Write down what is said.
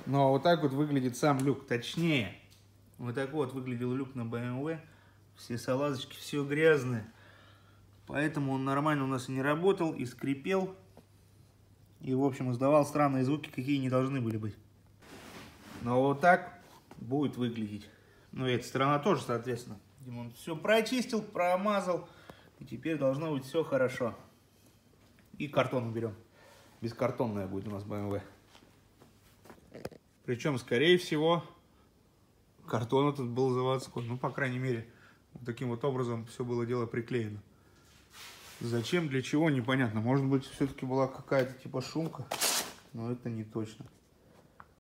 Но вот так вот выглядит сам люк. Точнее, вот так вот выглядел люк на BMW. Все салазочки, все грязные. Поэтому он нормально у нас и не работал, и скрипел. И, в общем, издавал странные звуки, какие не должны были быть. Но вот так будет выглядеть. Ну и эта сторона тоже, соответственно. Димон все прочистил, промазал. И теперь должно быть все хорошо. И картон уберем. Бескартонная будет у нас BMW. Причем, скорее всего, картон этот был заводской. Ну, по крайней мере, вот таким вот образом все было дело приклеено. Зачем, для чего, непонятно. Может быть, все-таки была какая-то типа шумка. Но это не точно.